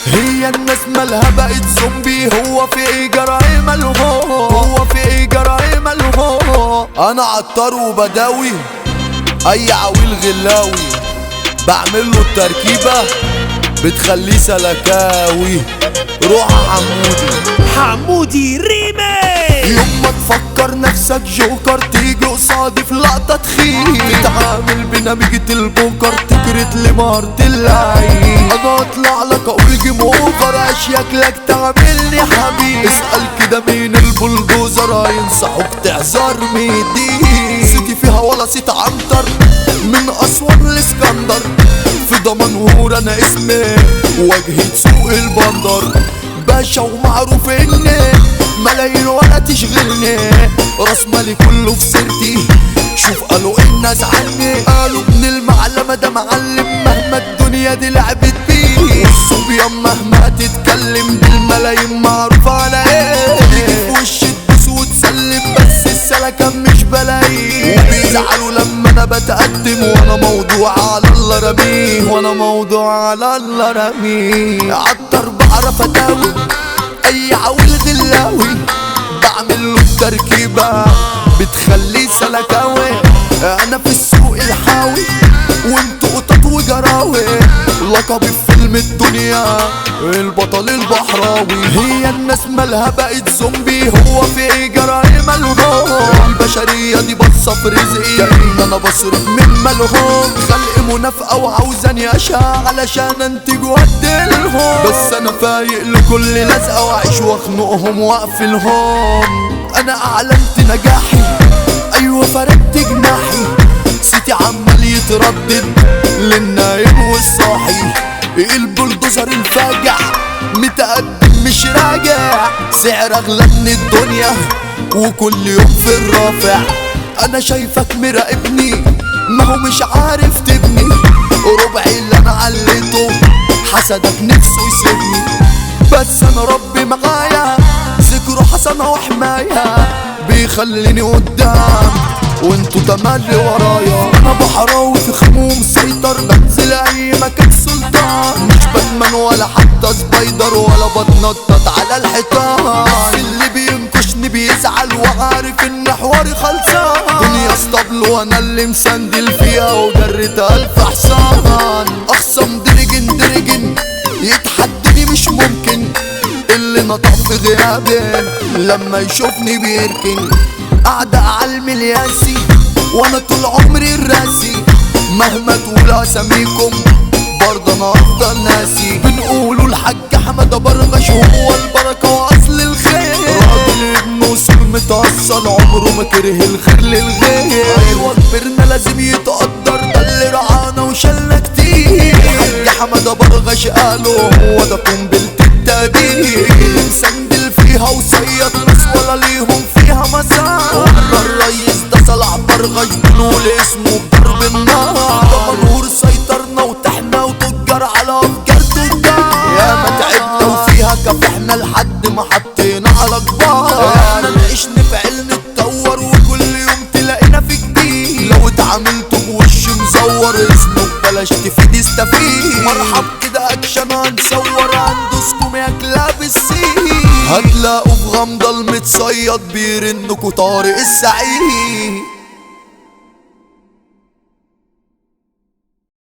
هي الناس مالها بقت زومبي، هو في ايه جرايم هو في ايه جرايم انا عطار وبداوي اي عويل غلاوي بعمل له التركيبة بتخليه سلكاوي. روح حمودي ريمي. يوم ما تفكر نفسك جوكر تيجي قصادي في لقطة تخيل، تتعامل بنميجة البوكر تجرت لمهارة اللعين. انا اطلع لك اقول جيم اوفر اشياكلك تعملني حبيب. اسأل كده مين البلدوزر هينصحوك تعذر ميدي. سيتي فيها ولا سيت عنتر من اسوان لاسكندر، في دمنهور انا اسمي واجهة سوق البندر. باشا ومعروف اني ملايين ولا تشغلني، راس مالي كله في سيرتي. شوف قالوا الناس عني، قالوا ابن المعلمة ده معلم مهما الدنيا دي لعبت بيه. والصبيان مهما تتكلم بالملايين معروف على ايه. تيجي في وش تبوس وتسلم بس السلكان مش بلاقيه. وبيزعلوا لما انا بتقدم وانا موضوع على الله رميه، وانا موضوع على الله رميه. عطر بعرف اداوي اي عويل غلاوي بعمل له التركيبة بتخليه سلكاوي. انا في السوق الحاوي وانتوا قطط وجراوي، لقبي في فيلم الدنيا البطل البحراوي. هي الناس مالها بقت زومبي، هو في ايه جرايم البشرية دي بصة في رزقي، كأن انا بصرف من مالهم. خلق منافقة وعاوزاني اشقى علشان انتج واديلهم، بس انا فايق لكل لزقة واعيش واخنقهم واقفلهم. انا اعلنت نجاحي ايوه فردت جناحي، صيتي عمال يتردد للنايم والصاحي. البلدوزر الفاجع متقدم مش راجع، سعر اغلى من الدنيا وكل يوم في الرافع. انا شايفك مراقبني ما هو مش عارف تبني، ربعي اللي انا عليته حسدك نفسه يسيبني. بس انا ربي معايا ذكره حسنة وحماية بيخليني قدام وانتوا تملي ورايا. انا بحراوي في خموم سيطر بنزل اي مكان سلطان، مش باتمان ولا حتى سبايدر ولا بتنطط على الحيطان. بس اللي بينكشني بيزعل وعارف ان حواري خلصان. دنيا اسطبل وانا اللي مسندل فيها وجريت 1000 حصان. اخصم درجن يتحدني مش ممكن، اللي نطق في غيابي لما يشوفني بيركن. قاعدة اعلم الياسي وانا طول عمري الراسي، مهما تقول اساميكم برضه انا افضل ناسي. بنقولوا الحاج حمد برغش هو البركة واصل الخير، راجل ابن وصول متأصل عمره ما كره الخير للغير. ايوه كبرنا لازم يتقدر ده اللي رعانا وشالنا كتير. الحاج حمد برغش قالوا هو ده قنبلة التقدير، اللي مسندل فيها وصيد ناس ولا ليهم فيها مسار. الريس ده صلع برغش بنقول اسمه بضرب النار. دمنهور سيطرنا وتحنا وتجار على افكار تجار، يا ما تعبنا وفيها كافحنا لحد ما حطينا على كبار. احنا نعيش نفعل نتطور وكل يوم تلاقينا في جديد، لو اتعاملتوا بوش مزور اسمه ببلاش تفيد استفيد. مرحب كده اكشن هنصور هندوسكم يا كلاب السين، هتلاقوا في غمضة المتصيد بيرنكوا طارق السعيد.